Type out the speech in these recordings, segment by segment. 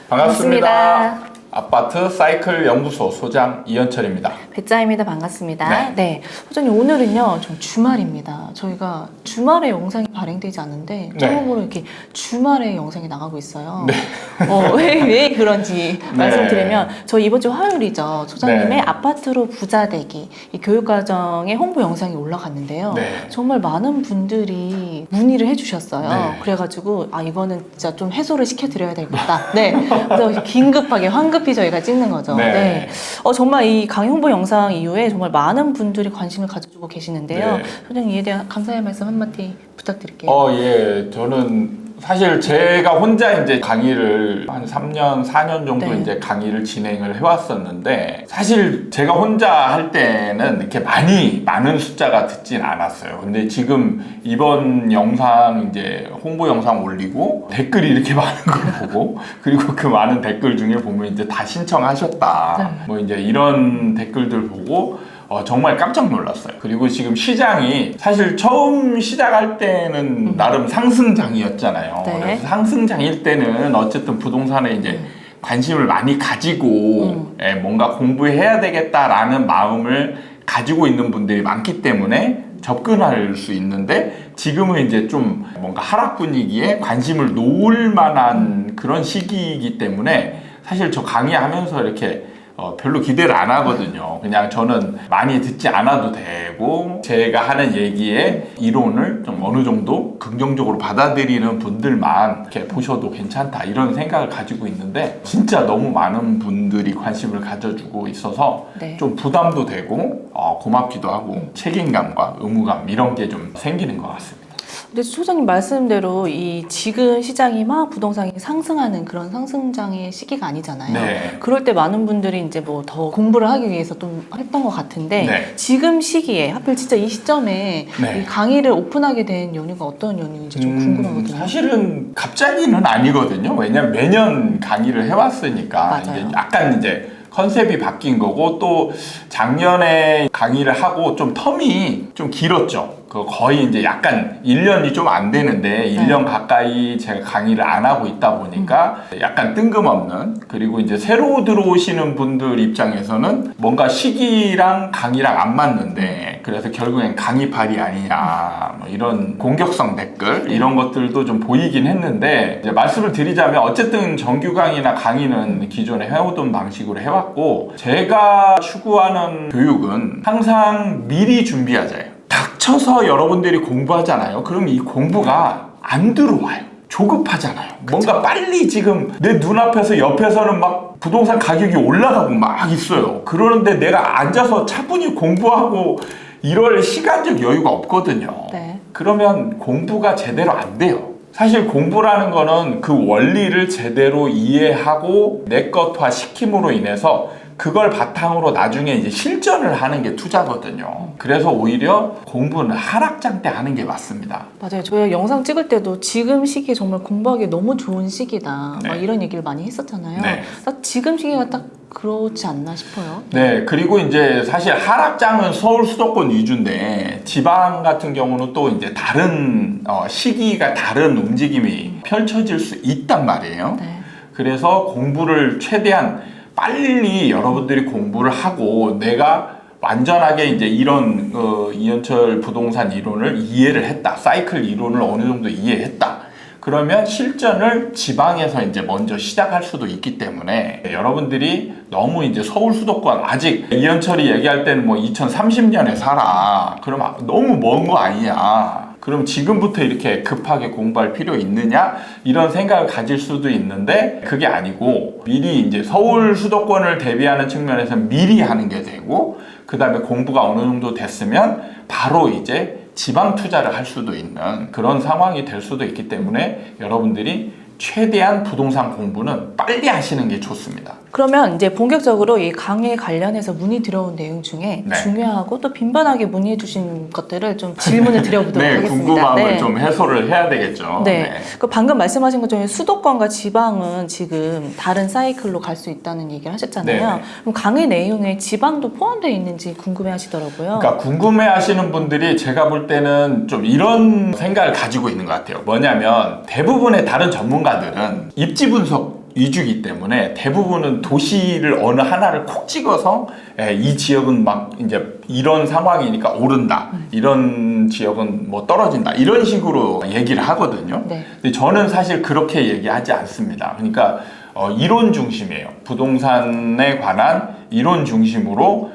반갑습니다. 아파트 사이클 연구소 소장 이현철입니다. 배짜입니다. 반갑습니다. 네. 소장님, 오늘은요, 좀 주말입니다. 저희가 주말에 영상이 발행되지 않는데 처음으로 이렇게 주말에 영상이 나가고 있어요. 네. 왜 그런지 말씀드리면, 저희 이번 주 화요일이죠. 소장님의 아파트로 부자 되기 이 교육과정의 홍보 영상이 올라갔는데요. 정말 많은 분들이 문의를 해주셨어요. 그래가지고 이거는 진짜 좀 해소를 시켜드려야 되겠다. 그래서 긴급하게 황급히 저희가 찍는 거죠. 정말 이 강의 홍보 영상 이후에 정말 많은 분들이 관심을 가져주고 계시는데요. 소장님, 이에 대한 감사의 말씀 한마디 부탁드릴게요. 예. 저는 사실 제가 혼자 이제 강의를 한 3년, 4년 정도 이제 강의를 진행을 해왔었는데, 사실 제가 혼자 할 때는 이렇게 많은 숫자가 듣진 않았어요. 근데 지금 이번 영상 이제 홍보 영상 올리고 댓글이 이렇게 많은 걸 보고, 그리고 그 많은 댓글 중에 보면 이제 다 신청하셨다. 뭐 이제 이런 댓글들 보고 정말 깜짝 놀랐어요. 그리고 지금 시장이 사실 처음 시작할 때는 나름 상승장이었잖아요. 그래서 상승장일 때는 어쨌든 부동산에 이제 관심을 많이 가지고 뭔가 공부해야 되겠다라는 마음을 가지고 있는 분들이 많기 때문에 접근할 수 있는데, 지금은 이제 좀 뭔가 하락 분위기에 관심을 놓을 만한 그런 시기이기 때문에 사실 저 강의하면서 이렇게 별로 기대를 안 하거든요. 그냥 저는 많이 듣지 않아도 되고, 제가 하는 얘기에 이론을 좀 어느 정도 긍정적으로 받아들이는 분들만 이렇게 보셔도 괜찮다, 이런 생각을 가지고 있는데, 진짜 너무 많은 분들이 관심을 가져주고 있어서 좀 부담도 되고 고맙기도 하고 책임감과 의무감 이런 게 좀 생기는 것 같습니다. 근데 소장님 말씀대로 이 지금 시장이 막 부동산이 상승하는 그런 상승장의 시기가 아니잖아요. 그럴 때 많은 분들이 이제 뭐 더 공부를 하기 위해서 좀 했던 것 같은데, 지금 시기에 하필 진짜 이 시점에 이 강의를 오픈하게 된 연유가 어떤 연유인지 좀 궁금하거든요. 사실은 갑자기는 아니거든요. 왜냐면 매년 강의를 해왔으니까 이제 약간 이제 컨셉이 바뀐 거고, 또 작년에 강의를 하고 좀 텀이 좀 길었죠. 거의 이제 약간 1년이 좀 안 되는데 1년 가까이 제가 강의를 안 하고 있다 보니까 약간 뜬금없는, 그리고 이제 새로 들어오시는 분들 입장에서는 뭔가 시기랑 강의랑 안 맞는데, 그래서 결국엔 강의팔이 아니냐, 뭐 이런 공격성 댓글 이런 것들도 좀 보이긴 했는데, 이제 말씀을 드리자면 어쨌든 정규 강의나 강의는 기존에 해오던 방식으로 해왔고, 제가 추구하는 교육은 항상 미리 준비하자예요. 닥쳐서 여러분들이 공부하잖아요. 그럼 이 공부가 안 들어와요. 조급하잖아요. 뭔가 빨리 지금 내 눈앞에서 옆에서는 막 부동산 가격이 올라가고 막 있어요. 그러는데 내가 앉아서 차분히 공부하고 이럴 시간적 여유가 없거든요. 그러면 공부가 제대로 안 돼요. 사실 공부라는 거는 그 원리를 제대로 이해하고 내 것화 시킴으로 인해서 그걸 바탕으로 나중에 이제 실전을 하는 게 투자거든요. 그래서 오히려 공부는 하락장 때 하는 게 맞습니다. 맞아요. 저희 영상 찍을 때도 지금 시기에 정말 공부하기 너무 좋은 시기다, 막 이런 얘기를 많이 했었잖아요. 딱 지금 시기가 딱 그렇지 않나 싶어요. 그리고 이제 사실 하락장은 서울 수도권 위주인데, 지방 같은 경우는 또 이제 다른 시기가 다른 움직임이 펼쳐질 수 있단 말이에요. 그래서 공부를 최대한 빨리 여러분들이 공부를 하고, 내가 완전하게 이제 이런 이현철 부동산 이론을 이해를 했다, 사이클 이론을 어느 정도 이해했다, 그러면 실전을 지방에서 이제 먼저 시작할 수도 있기 때문에, 여러분들이 너무 이제 서울 수도권, 아직 이현철이 얘기할 때는 뭐 2030년에 살아, 그럼 너무 먼 거 아니냐, 그럼 지금부터 이렇게 급하게 공부할 필요 있느냐, 이런 생각을 가질 수도 있는데, 그게 아니고 미리 이제 서울 수도권을 대비하는 측면에서 미리 하는 게 되고, 그 다음에 공부가 어느 정도 됐으면 바로 이제 지방 투자를 할 수도 있는 그런 상황이 될 수도 있기 때문에, 여러분들이 최대한 부동산 공부는 빨리 하시는 게 좋습니다. 그러면 이제 본격적으로 이 강의에 관련해서 문의 들어온 내용 중에 네. 중요하고 또 빈번하게 문의해 주신 것들을 좀 질문을 드려보도록 네, 하겠습니다. 궁금함을 네. 좀 해소를 해야 되겠죠. 네. 그 방금 말씀하신 것 중에 수도권과 지방은 지금 다른 사이클로 갈 수 있다는 얘기를 하셨잖아요. 네네. 그럼 강의 내용에 지방도 포함되어 있는지 궁금해 하시더라고요. 그러니까 궁금해 하시는 분들이 제가 볼 때는 좀 이런 생각을 가지고 있는 것 같아요. 뭐냐면 대부분의 다른 전문가들은 입지 분석 위주이기 때문에 대부분은 도시를 어느 하나를 콕 찍어서 이 지역은 막 이제 이런 상황이니까 오른다. 이런 지역은 뭐 떨어진다. 이런 식으로 얘기를 하거든요. 네. 근데 저는 사실 그렇게 얘기하지 않습니다. 그러니까 이론 중심이에요. 부동산에 관한 이론 중심으로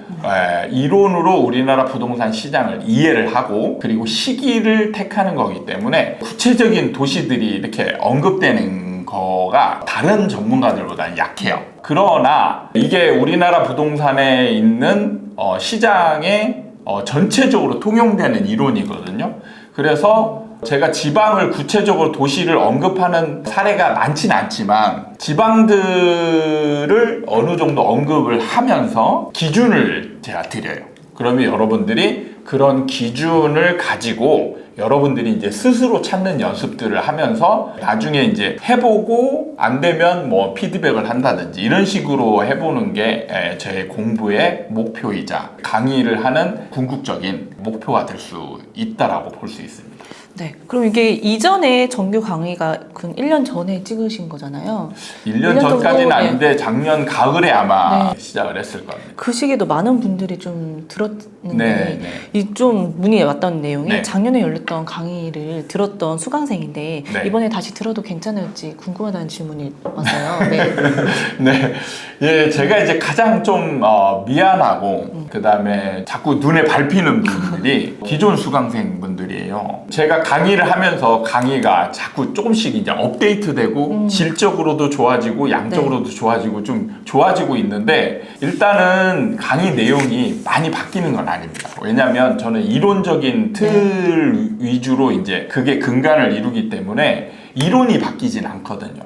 이론으로 우리나라 부동산 시장을 이해를 하고 그리고 시기를 택하는 거기 때문에 구체적인 도시들이 이렇게 언급되는 거가 다른 전문가들보다는 약해요. 그러나 이게 우리나라 부동산에 있는 시장에 전체적으로 통용되는 이론이거든요. 그래서 제가 지방을 구체적으로 도시를 언급하는 사례가 많진 않지만 지방들을 어느 정도 언급을 하면서 기준을 제가 드려요. 그러면 여러분들이 그런 기준을 가지고 여러분들이 이제 스스로 찾는 연습들을 하면서 나중에 이제 해보고 안 되면 뭐 피드백을 한다든지 이런 식으로 해보는 게 제 공부의 목표이자 강의를 하는 궁극적인 목표가 될 수 있다라고 볼 수 있습니다. 네. 그럼 이게 이전에 정규 강의가 그 1년 전에 찍으신 거잖아요. 1년 전까지는 정도, 아닌데 작년 가을에 아마 네. 시작을 했을 겁니다. 그 시기에도 많은 분들이 좀 들었는데 네, 이 좀 문의에 왔던 내용이 네. 작년에 열렸던 강의를 들었던 수강생인데 네. 이번에 다시 들어도 괜찮을지 궁금하다는 질문이 왔어요. 네. 네, 예, 제가 이제 가장 좀 미안하고 그 다음에 자꾸 눈에 밟히는 분들이 기존 수강생 분들이에요. 제가 강의를 하면서 강의가 자꾸 조금씩 이제 업데이트되고 질적으로도 좋아지고 양적으로도 좋아지고 좀 좋아지고 있는데 일단은 강의 내용이 많이 바뀌는 건 아닙니다. 왜냐하면 저는 이론적인 틀 위주로 이제 그게 근간을 이루기 때문에 이론이 바뀌진 않거든요.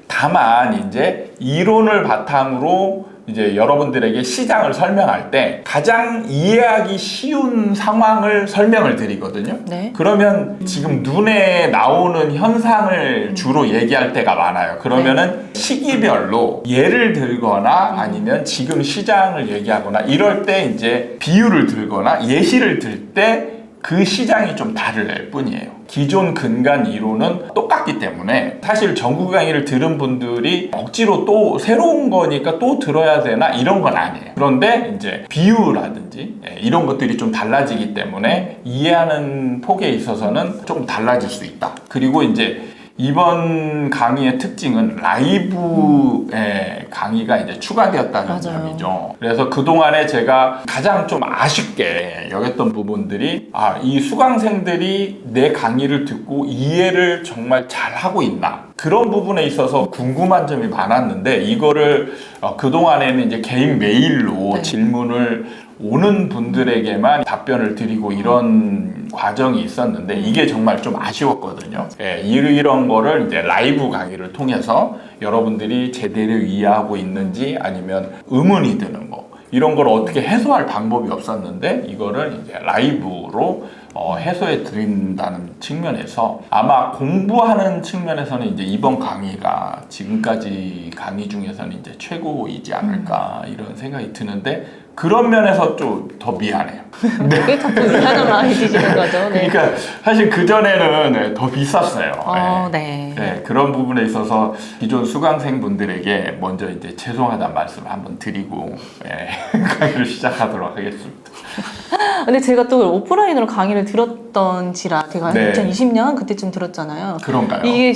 다만 이제 이론을 바탕으로 이제 여러분들에게 시장을 설명할 때 가장 이해하기 쉬운 상황을 설명을 드리거든요. 네. 그러면 지금 눈에 나오는 현상을 주로 얘기할 때가 많아요. 그러면은 시기별로 예를 들거나 아니면 지금 시장을 얘기하거나 이럴 때 이제 비유를 들거나 예시를 들 때 그 시장이 좀 다를 뿐이에요. 기존 근간 이론은 똑같기 때문에 사실 전국 강의를 들은 분들이 억지로 또 새로운 거니까 또 들어야 되나 이런 건 아니에요. 그런데 이제 비유라든지 이런 것들이 좀 달라지기 때문에 이해하는 폭에 있어서는 조금 달라질 수 있다. 그리고 이제 이번 강의의 특징은 라이브의 강의가 이제 추가되었다는 맞아요. 점이죠. 그래서 그동안에 제가 가장 좀 아쉽게 여겼던 부분들이 이 수강생들이 내 강의를 듣고 이해를 정말 잘하고 있나 그런 부분에 있어서 궁금한 점이 많았는데 이거를 그동안에는 이제 개인 메일로 질문을 오는 분들에게만 답변을 드리고 이런 과정이 있었는데 이게 정말 좀 아쉬웠거든요. 이런 거를 이제 라이브 강의를 통해서 여러분들이 제대로 이해하고 있는지 아니면 의문이 드는 거 이런 걸 어떻게 해소할 방법이 없었는데 이거를 이제 라이브로 해소해 드린다는 측면에서 아마 공부하는 측면에서는 이제 이번 강의가 지금까지 강의 중에서는 이제 최고이지 않을까 이런 생각이 드는데 그런 면에서 좀 더 미안해요. 왜 자꾸 미안한 마음이 드시는 거죠? 네. 그러니까 사실 그전에는 더 비쌌어요. 네. 그런 부분에 있어서 기존 수강생분들에게 먼저 이제 죄송하다는 말씀을 한번 드리고 강의를 시작하도록 하겠습니다. 근데 제가 또 오프라인으로 강의를 들었던지라 제가 2020년 그때쯤 들었잖아요. 그런가요? 이게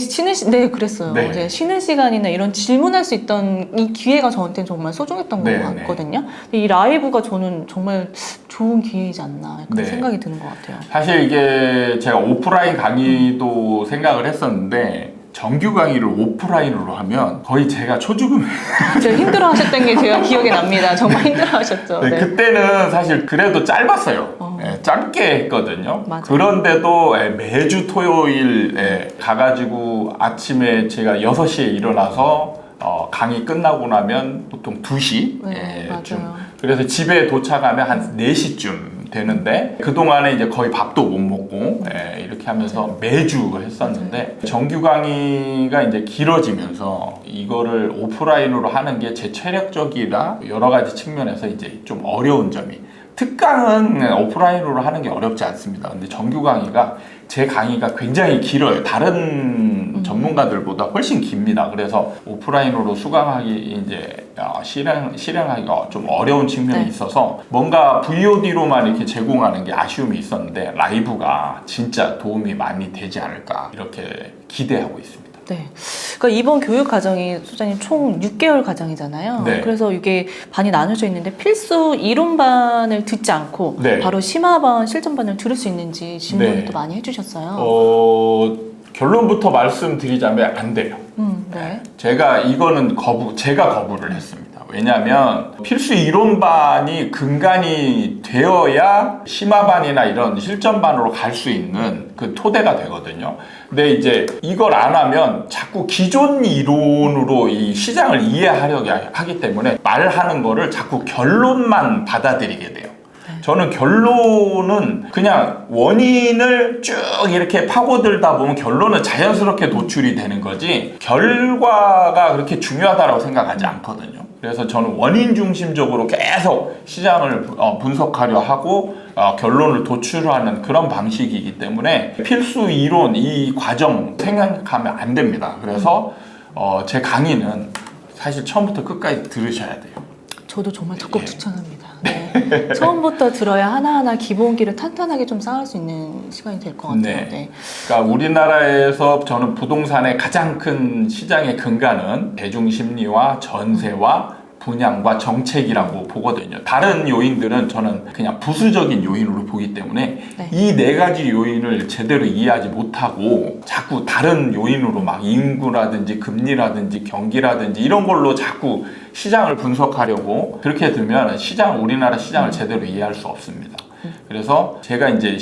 네, 그랬어요. 네. 이제 쉬는 시간이나 이런 질문할 수 있던 이 기회가 저한테는 정말 소중했던 것 같거든요. 이 라이브가 저는 정말 좋은 기회이지 않나 그런 생각이 드는 것 같아요. 사실 이게 제가 오프라인 강의도 생각을 했었는데 정규 강의를 오프라인으로 하면 거의 제가 초죽음 제가 힘들어하셨던 게 제가 기억에 납니다. 정말 힘들어하셨죠. 네. 그때는 사실 그래도 짧았어요. 짧게 했거든요. 맞아요. 그런데도 매주 토요일 가가지고 아침에 제가 6시에 일어나서 강의 끝나고 나면 보통 2시 쯤. 그래서 집에 도착하면 한 4시쯤 되는데 그동안에 이제 거의 밥도 못 먹고 이렇게 하면서 매주 했었는데 정규 강의가 이제 길어지면서 이거를 오프라인으로 하는 게 제 체력적이라 여러 가지 측면에서 이제 좀 어려운 점이, 특강은 오프라인으로 하는 게 어렵지 않습니다. 근데 정규 강의가 제 강의가 굉장히 길어요. 다른 전문가들보다 훨씬 깁니다. 그래서 오프라인으로 수강하기 이제 실행하기가 좀 어려운 측면이 있어서 뭔가 VOD로만 이렇게 제공하는 게 아쉬움이 있었는데 라이브가 진짜 도움이 많이 되지 않을까 이렇게 기대하고 있습니다. 네. 그러니까 이번 교육 과정이 소장님 총 6개월 과정이잖아요. 네. 그래서 이게 반이 나눠져 있는데 필수 이론반을 듣지 않고 네. 바로 심화반, 실전반을 들을 수 있는지 질문을 네. 또 많이 해주셨어요. 결론부터 말씀드리자면 안 돼요. 네. 제가 거부를 했습니다. 왜냐하면 필수 이론반이 근간이 되어야 심화반이나 이런 실전반으로 갈 수 있는 그 토대가 되거든요. 근데 이제 이걸 안 하면 자꾸 기존 이론으로 이 시장을 이해하려고 하기 때문에 말하는 거를 자꾸 결론만 받아들이게 돼요. 저는 결론은 그냥 원인을 쭉 이렇게 파고들다 보면 결론은 자연스럽게 도출이 되는 거지 결과가 그렇게 중요하다고 생각하지 않거든요. 그래서 저는 원인 중심적으로 계속 시장을 분석하려 하고 결론을 도출하는 그런 방식이기 때문에 필수 이론 이 과정 생각하면 안 됩니다. 그래서 제 강의는 사실 처음부터 끝까지 들으셔야 돼요. 저도 정말 적극 추천합니다. 네. 처음부터 들어야 하나하나 기본기를 탄탄하게 좀 쌓을 수 있는 시간이 될 것 같아요. 네. 그러니까 우리나라에서 저는 부동산의 가장 큰 시장의 근간은 대중심리와 전세와 분양과 정책이라고 보거든요. 다른 요인들은 저는 그냥 부수적인 요인으로 보기 때문에 이 4가지 요인을 제대로 이해하지 못하고 자꾸 다른 요인으로 막 인구라든지 금리라든지 경기라든지 이런 걸로 자꾸 시장을 분석하려고 그렇게 들면 우리나라 시장을 제대로 이해할 수 없습니다. 그래서 제가 이제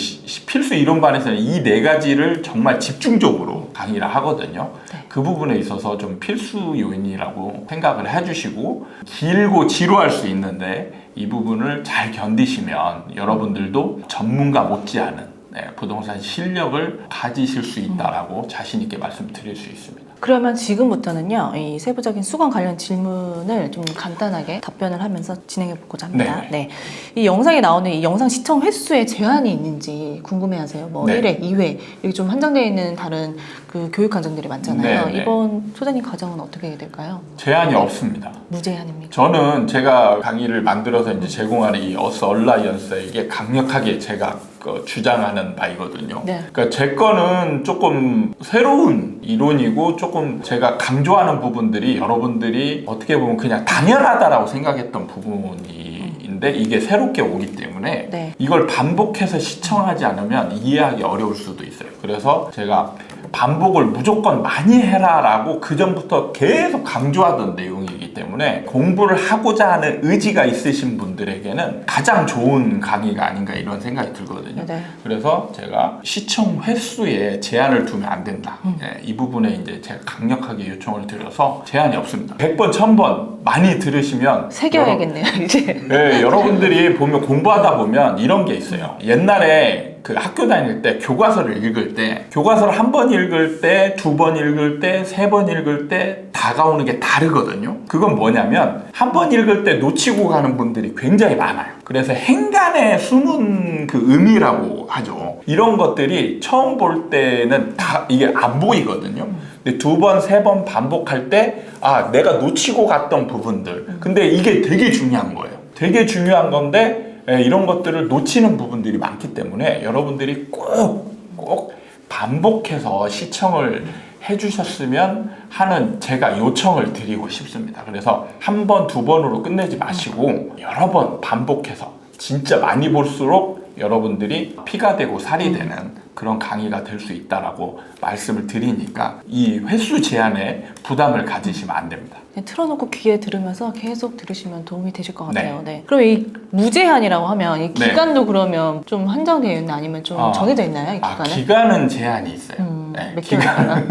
필수 이론반에서는 이 4가지를 정말 집중적으로 강의를 하거든요. 그 부분에 있어서 좀 필수 요인이라고 생각을 해주시고 길고 지루할 수 있는데 이 부분을 잘 견디시면 여러분들도 전문가 못지않은 부동산 실력을 가지실 수 있다라고 자신 있게 말씀드릴 수 있습니다. 그러면 지금부터는요, 이 세부적인 수강 관련 질문을 좀 간단하게 답변을 하면서 진행해 보고자 합니다. 네. 이 영상에 나오는 이 영상 시청 횟수에 제한이 있는지 궁금해하세요. 뭐 1회, 2회 이렇게 좀 한정되어 있는 다른 그 교육 과정들이 많잖아요. 이번 소장님 과정은 어떻게 될까요? 제한이 없습니다. 무제한입니까? 저는 제가 강의를 만들어서 이제 제공하는 이 어스 얼라이언스에게 강력하게 제가 주장하는 바이거든요. 그러니까 제 거는 조금 새로운 이론이고 조금 제가 강조하는 부분들이 여러분들이 어떻게 보면 그냥 당연하다라고 생각했던 부분인데 이게 새롭게 오기 때문에 이걸 반복해서 시청하지 않으면 이해하기 어려울 수도 있어요. 그래서 제가 반복을 무조건 많이 해라라고 그전부터 계속 강조하던 내용이기 때문에 공부를 하고자 하는 의지가 있으신 분들에게는 가장 좋은 강의가 아닌가 이런 생각이 들거든요. 그래서 제가 시청 횟수에 제한을 두면 안 된다. 이 부분에 이제 제가 강력하게 요청을 드려서 제한이 없습니다. 100번, 1000번 많이 들으시면 새겨야겠네요, 이제. 여러분들이 보면 공부하다 보면 이런 게 있어요. 옛날에 그 학교 다닐 때 교과서를 읽을 때 교과서를 한 번 읽을 때, 2번 읽을 때, 3번 읽을 때 다가오는 게 다르거든요. 그건 뭐냐면 한 번 읽을 때 놓치고 가는 분들이 굉장히 많아요. 그래서 행간의 숨은 그 의미라고 하죠. 이런 것들이 처음 볼 때는 다 이게 안 보이거든요. 근데 2번, 3번 반복할 때 내가 놓치고 갔던 부분들. 근데 이게 되게 중요한 거예요. 되게 중요한 건데 이런 것들을 놓치는 부분들이 많기 때문에 여러분들이 꼭 반복해서 시청을 해주셨으면 하는 제가 요청을 드리고 싶습니다. 그래서 1번, 2번으로 끝내지 마시고 여러 번 반복해서 진짜 많이 볼수록 여러분들이 피가 되고 살이 되는 그런 강의가 될 수 있다라고 말씀을 드리니까 이 횟수 제한에 부담을 가지시면 안 됩니다. 틀어놓고 귀에 들으면서 계속 들으시면 도움이 되실 것 같아요. 그럼 이 무제한이라고 하면 이 기간도 그러면 좀 한정되어 있나 아니면 좀 정해져 있나요? 이 기간은? 기간은 제한이 있어요. 네, 몇 개월이나?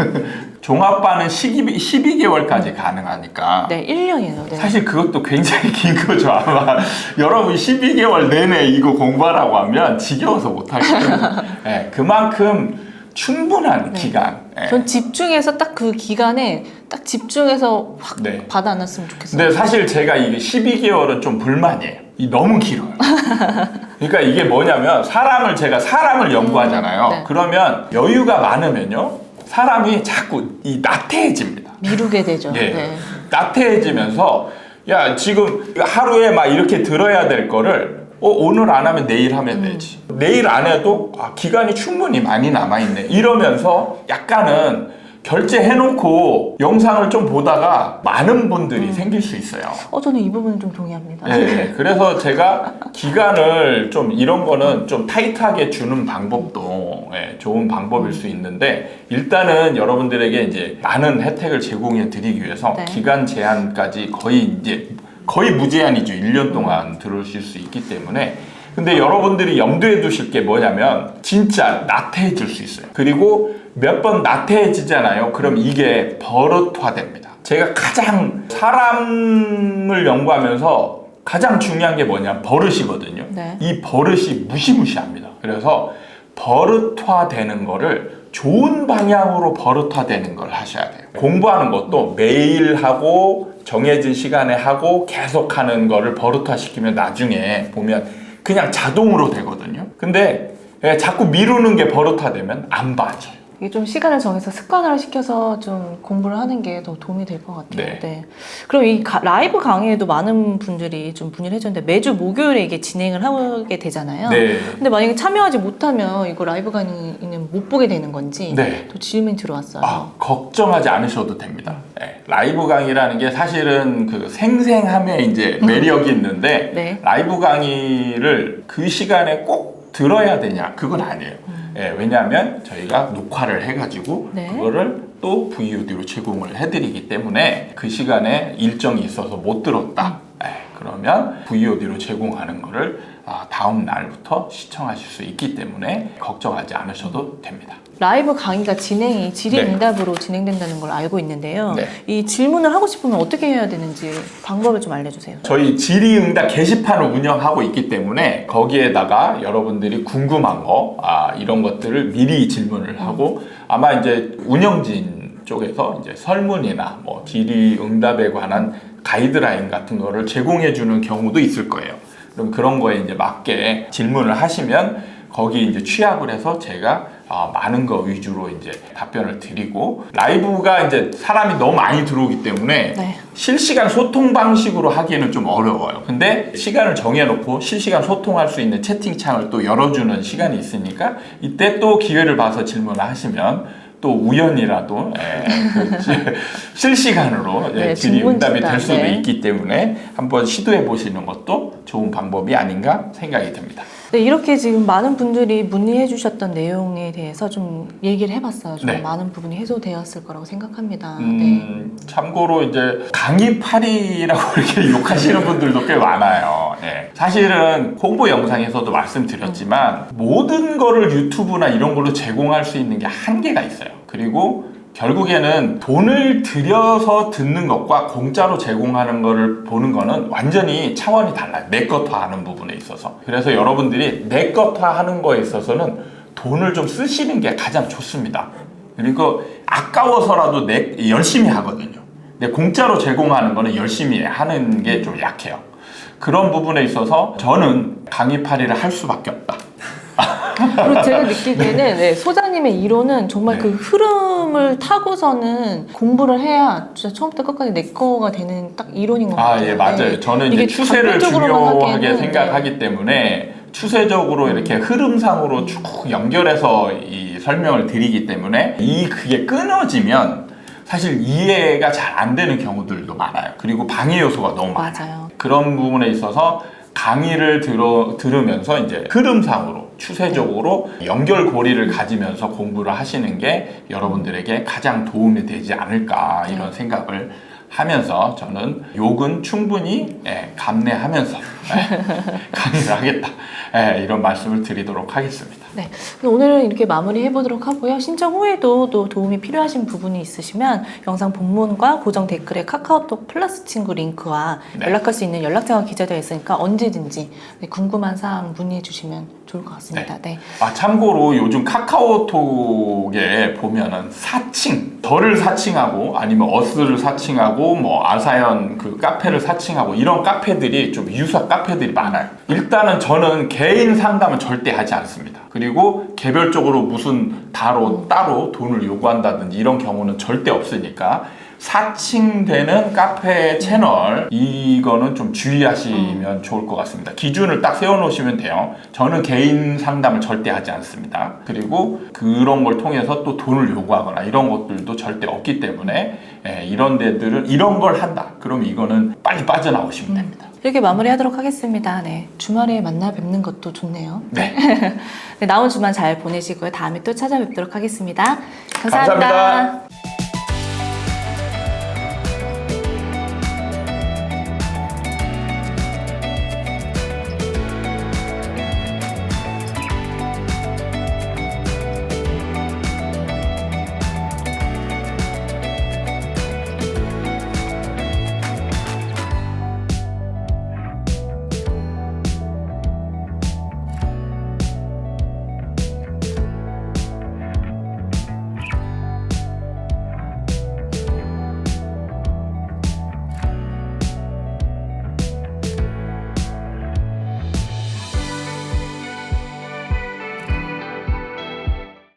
종합반은 12개월까지 가능하니까. 네, 1년이에요. 네. 사실 그것도 굉장히 긴 거죠. 아마 여러분 12개월 내내 이거 공부하라고 하면 지겨워서 못할 거예요. 네, 그만큼 충분한 네. 기간. 네. 전 집중해서 딱 그 기간에 딱 집중해서 확 네. 받아놨으면 좋겠어요. 근데 사실 제가 이게 12개월은 좀 불만이에요. 이 너무 길어요. 그러니까 이게 뭐냐면 제가 사람을 연구하잖아요. 네. 그러면 여유가 많으면요. 사람이 자꾸 이 나태해집니다. 미루게 되죠. 예. 네. 나태해지면서 야 지금 하루에 막 이렇게 들어야 될 거를 오늘 안 하면 내일 하면 되지. 내일 안 해도 기간이 충분히 많이 남아있네. 이러면서 약간은 결제해놓고 영상을 좀 보다가 많은 분들이 생길 수 있어요. 저는 이 부분은 좀 동의합니다. 네, 그래서 제가 기간을 좀 이런 거는 좀 타이트하게 주는 방법도 좋은 방법일 수 있는데 일단은 여러분들에게 이제 많은 혜택을 제공해 드리기 위해서 네. 기간 제한까지 거의 무제한이죠. 1년 동안 들으실 수 있기 때문에 근데 여러분들이 염두에 두실 게 뭐냐면 진짜 나태해질 수 있어요. 그리고 몇 번 나태해지잖아요. 그럼 이게 버릇화됩니다. 제가 가장 사람을 연구하면서 가장 중요한 게 뭐냐 버릇이거든요. 네. 이 버릇이 무시무시합니다. 그래서 버릇화되는 거를 좋은 방향으로 버릇화되는 걸 하셔야 돼요. 공부하는 것도 매일 하고 정해진 시간에 하고 계속 하는 거를 버릇화시키면 나중에 보면 그냥 자동으로 되거든요. 근데 자꾸 미루는 게 버릇화되면 안 봐져요. 이게 좀 시간을 정해서 습관화를 시켜서 좀 공부를 하는 게 더 도움이 될 것 같아요. 네. 네. 그럼 이 라이브 강의에도 많은 분들이 좀 문의를 해줬는데 매주 목요일에 이게 진행을 하게 되잖아요. 네. 근데 만약에 참여하지 못하면 이거 라이브 강의는 못 보게 되는 건지 네. 또 질문이 들어왔어요. 걱정하지 않으셔도 됩니다. 네. 라이브 강의라는 게 사실은 그 생생함에 이제 매력이 있는데 네. 라이브 강의를 그 시간에 꼭 들어야 되냐? 그건 아니에요. 왜냐하면 저희가 녹화를 해가지고 네. 그거를 또 VOD로 제공을 해드리기 때문에 그 시간에 일정이 있어서 못 들었다. 그러면 VOD로 제공하는 거를 다음 날부터 시청하실 수 있기 때문에 걱정하지 않으셔도 됩니다. 라이브 강의가 진행이 질의응답으로 진행된다는 걸 알고 있는데요. 이 질문을 하고 싶으면 어떻게 해야 되는지 방법을 좀 알려주세요. 저희 질의응답 게시판을 운영하고 있기 때문에 거기에다가 여러분들이 궁금한 거 이런 것들을 미리 질문을 하고 아마 이제 운영진 쪽에서 이제 설문이나 뭐 질의응답에 관한 가이드라인 같은 거를 제공해 주는 경우도 있을 거예요. 그럼 그런 거에 이제 맞게 질문을 하시면 거기 이제 취합을 해서 제가 많은 거 위주로 이제 답변을 드리고 라이브가 이제 사람이 너무 많이 들어오기 때문에 네. 실시간 소통 방식으로 하기에는 좀 어려워요. 근데 시간을 정해놓고 실시간 소통할 수 있는 채팅창을 또 열어주는 시간이 있으니까 이때 또 기회를 봐서 질문을 하시면 또 우연이라도 실시간으로 질의응답이 될 수도 있기 때문에 한번 시도해 보시는 것도 좋은 방법이 아닌가 생각이 듭니다. 네, 이렇게 지금 많은 분들이 문의해 주셨던 내용에 대해서 좀 얘기를 해봤어요. 좀 많은 부분이 해소되었을 거라고 생각합니다. 참고로 이제 강의파리라고 이렇게 욕하시는 분들도 꽤 많아요. 사실은 홍보 영상에서도 말씀드렸지만 모든 거를 유튜브나 이런 걸로 제공할 수 있는 게 한계가 있어요. 그리고 결국에는 돈을 들여서 듣는 것과 공짜로 제공하는 거를 보는 거는 완전히 차원이 달라요. 내것화하는 부분에 있어서. 그래서 여러분들이 내것화하는 거에 있어서는 돈을 좀 쓰시는 게 가장 좋습니다. 그리고 아까워서라도 열심히 하거든요. 근데 공짜로 제공하는 거는 열심히 하는 게 좀 약해요. 그런 부분에 있어서 저는 강의파리를 할 수밖에 없다. 그리고 제가 느끼기에는 소장님의 이론은 정말 그 흐름을 타고서는 공부를 해야 진짜 처음부터 끝까지 내 거가 되는 딱 이론인 것 같아요. 예, 맞아요. 저는 이제 추세를 중요하게 생각하기 때문에 추세적으로 이렇게 흐름상으로 쭉 연결해서 이 설명을 드리기 때문에 그게 끊어지면 사실 이해가 잘 안 되는 경우들도 많아요. 그리고 방해 요소가 너무 많아요. 맞아요. 그런 부분에 있어서 강의를 들으면서 이제 흐름상으로 추세적으로 연결고리를 가지면서 공부를 하시는 게 여러분들에게 가장 도움이 되지 않을까 이런 생각을 하면서 저는 욕은 충분히 감내하면서 강의를 하겠다. 이런 말씀을 드리도록 하겠습니다. 네, 오늘은 이렇게 마무리해 보도록 하고요. 신청 후에도 또 도움이 필요하신 부분이 있으시면 영상 본문과 고정 댓글에 카카오톡 플러스 친구 링크와 연락할 수 있는 연락처가 기재되어 있으니까 언제든지 궁금한 사항 문의해 주시면 좋을 것 같습니다. 네. 참고로 요즘 카카오톡에 보면은 사칭, 저를 사칭하고 아니면 어스를 사칭하고 뭐 아사연 그 카페를 사칭하고 이런 카페들이 좀 유사 카페들이 많아요. 일단은 저는 개인 상담은 절대 하지 않습니다. 그리고 개별적으로 무슨 따로 돈을 요구한다든지 이런 경우는 절대 없으니까 사칭되는 카페 채널 이거는 좀 주의하시면 좋을 것 같습니다. 기준을 딱 세워놓으시면 돼요. 저는 개인 상담을 절대 하지 않습니다. 그리고 그런 걸 통해서 또 돈을 요구하거나 이런 것들도 절대 없기 때문에 이런 데들은 이런 걸 한다. 그럼 이거는 빨리 빠져나오시면 됩니다. 이렇게 마무리하도록 하겠습니다. 네, 주말에 만나 뵙는 것도 좋네요. 네. 네, 남은 주말 잘 보내시고요. 다음에 또 찾아뵙도록 하겠습니다. 감사합니다. 감사합니다.